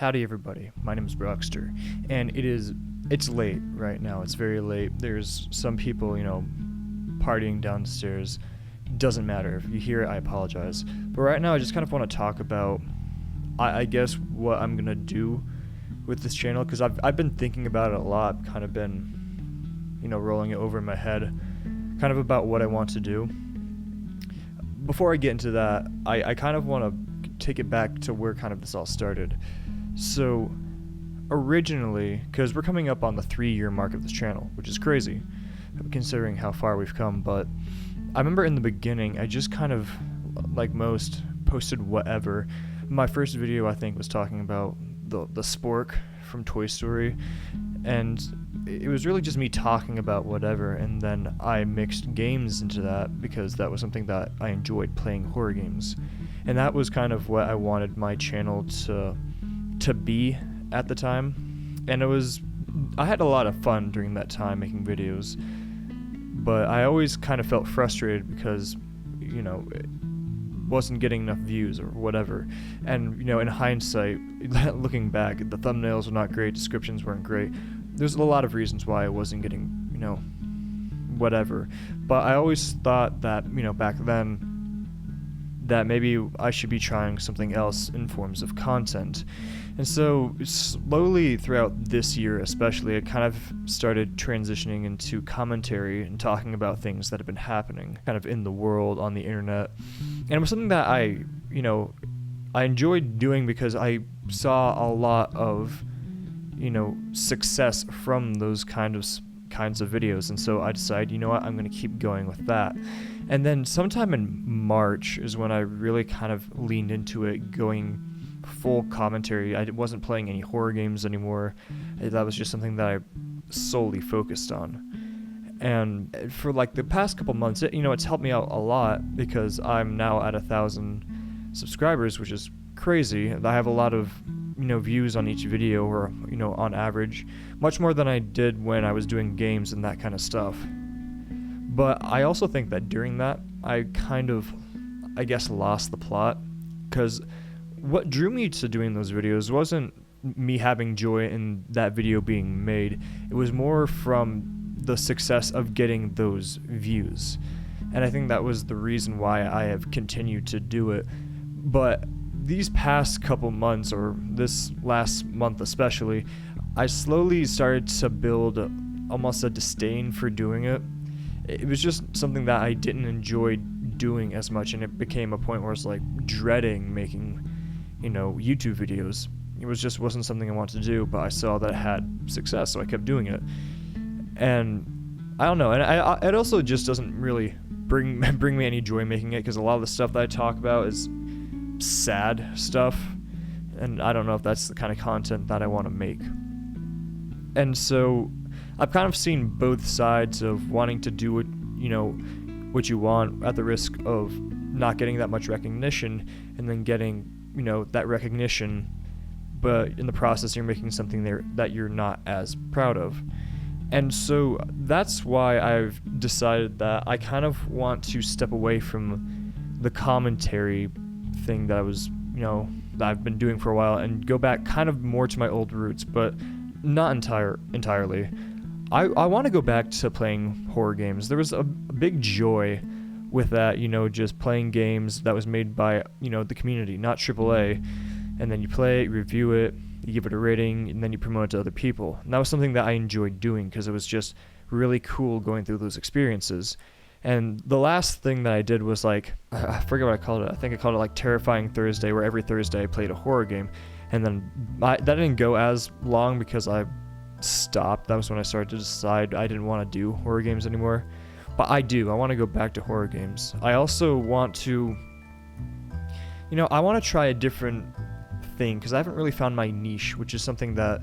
Howdy everybody, my name is Brockster, and it's late right now, it's very late. There's some people, partying downstairs. Doesn't matter, if you hear it, I apologize. But right now I just kind of want to talk about, I guess, what I'm gonna do with this channel, because I've been thinking about it a lot, kind of been, rolling it over in my head, kind of about what I want to do. Before I get into that, I kind of want to take it back to where kind of this all started. So originally, because we're coming up on the 3-year mark of this channel, which is crazy considering how far we've come, but I remember in the beginning I just kind of, like most, posted whatever. My first video I think was talking about the spork from Toy Story, and it was really just me talking about whatever, and then I mixed games into that because that was something that I enjoyed, playing horror games. And that was kind of what I wanted my channel to be at the time. And I had a lot of fun during that time making videos, but I always kind of felt frustrated because, it wasn't getting enough views or whatever. And, in hindsight, looking back, the thumbnails were not great, descriptions weren't great. There's a lot of reasons why I wasn't getting, whatever. But I always thought that, back then, that maybe I should be trying something else in forms of content. And so slowly throughout this year especially, I kind of started transitioning into commentary and talking about things that have been happening kind of in the world, on the internet. And it was something that I enjoyed doing because I saw a lot of, success from those kinds of videos. And so I decided, I'm going to keep going with that. And then sometime in March is when I really kind of leaned into it, going full commentary. I wasn't playing any horror games anymore. That was just something that I solely focused on. And for like the past couple months, it's helped me out a lot because I'm now at 1,000 subscribers, which is crazy. I have a lot of views on each video, or on average, much more than I did when I was doing games and that kind of stuff. But I also think that during that, I kind of, lost the plot, because what drew me to doing those videos wasn't me having joy in that video being made. It was more from the success of getting those views. And I think that was the reason why I have continued to do it. But these past couple months, or this last month especially, I slowly started to build almost a disdain for doing it. It was just something that I didn't enjoy doing as much, and it became a point where I was like dreading making, YouTube videos. Wasn't something I wanted to do, but I saw that it had success, so I kept doing it. And I don't know, and it also just doesn't really bring me any joy making it, because a lot of the stuff that I talk about is sad stuff, and I don't know if that's the kind of content that I want to make. And so I've kind of seen both sides of wanting to do what you want at the risk of not getting that much recognition, and then getting, that recognition, but in the process you're making something there that you're not as proud of. And so that's why I've decided that I kind of want to step away from the commentary thing that I was, that I've been doing for a while, and go back kind of more to my old roots, but not entirely. I want to go back to playing horror games. There was a big joy with that, just playing games that was made by, the community, not AAA. And then you play it, you review it, you give it a rating, and then you promote it to other people. And that was something that I enjoyed doing because it was just really cool going through those experiences. And the last thing that I did was I forget what I called it. I think I called it Terrifying Thursday, where every Thursday I played a horror game. And then that didn't go as long because I stopped. That was when I started to decide I didn't want to do horror games anymore. But I want to go back to horror games. I also want to, I want to try a different thing, because I haven't really found my niche, which is something that,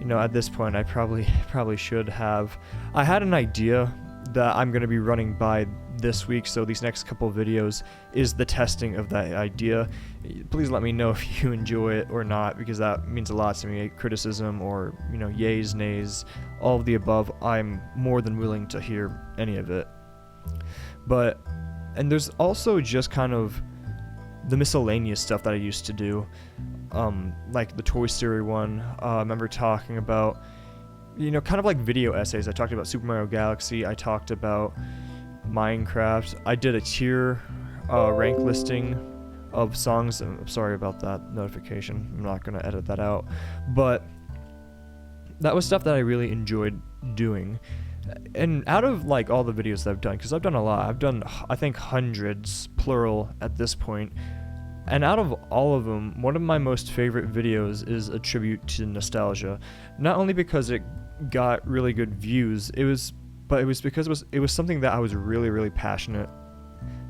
at this point I probably should have. I had an idea that I'm going to be running by this week, so these next couple of videos is the testing of that idea. Please let me know if you enjoy it or not, because that means a lot to me. Criticism or, yays, nays, all of the above, I'm more than willing to hear any of it. And there's also just kind of the miscellaneous stuff that I used to do. like the Toy Story one. I remember talking about, kind of like video essays. I talked about Super Mario Galaxy. I talked about Minecraft. I did a tier rank listing of songs. I'm sorry about that notification. I'm not going to edit that out. But that was stuff that I really enjoyed doing. And out of like all the videos that I've done, because I've done a lot, I've done I think hundreds, plural at this point, and out of all of them, one of my most favorite videos is a tribute to nostalgia. Not only because it got really good views, but it was because it was something that I was really, really passionate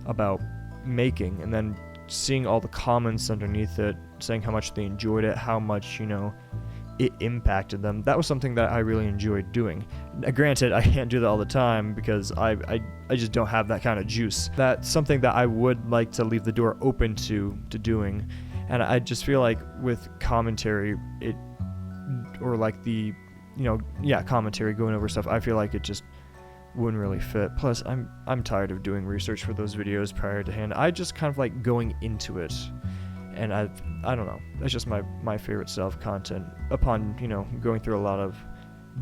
about making, and then seeing all the comments underneath it saying how much they enjoyed it, how much it impacted them. That was something that I really enjoyed doing. Now, granted, I can't do that all the time because I just don't have that kind of juice. That's something that I would like to leave the door open to doing. And I just feel like with commentary, or like the, commentary, going over stuff, I feel like it just wouldn't really fit. Plus, I'm tired of doing research for those videos prior to hand. I just kind of like going into it. And I don't know, that's just my favorite style of content upon, going through a lot of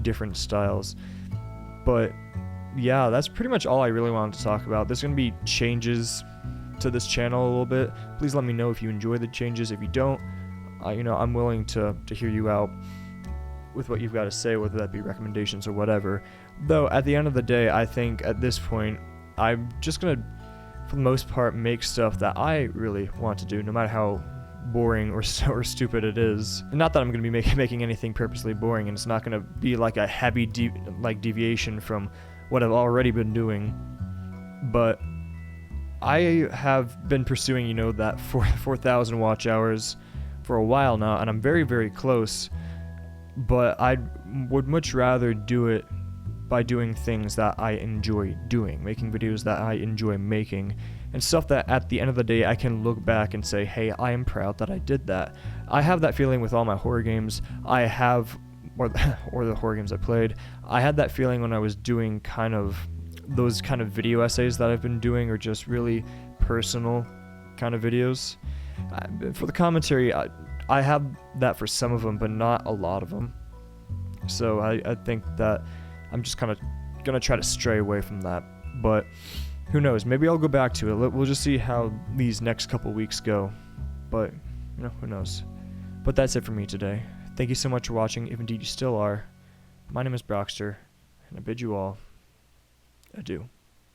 different styles. But yeah, that's pretty much all I really wanted to talk about. There's going to be changes to this channel a little bit. Please let me know if you enjoy the changes. If you don't, I'm willing to hear you out with what you've got to say, whether that be recommendations or whatever. Though at the end of the day, I think at this point, I'm just going to, for the most part, make stuff that I really want to do, no matter how boring or stupid it is. Not that I'm going to be making anything purposely boring, and it's not going to be like a heavy deviation from what I've already been doing. But I have been pursuing, that 4,000 watch hours for a while now, and I'm very, very close. But I would much rather do it by doing things that I enjoy doing, making videos that I enjoy making, and stuff that at the end of the day I can look back and say, hey, I am proud that I did that. I have that feeling with all my horror games. I have, or the horror games I played, I had that feeling when I was doing kind of those kind of video essays that I've been doing, or just really personal kind of videos. For the commentary, I have that for some of them, but not a lot of them. So I think that I'm just kind of going to try to stray away from that. But who knows? Maybe I'll go back to it. We'll just see how these next couple weeks go. But, who knows? But that's it for me today. Thank you so much for watching, if indeed you still are. My name is Brockster, and I bid you all adieu.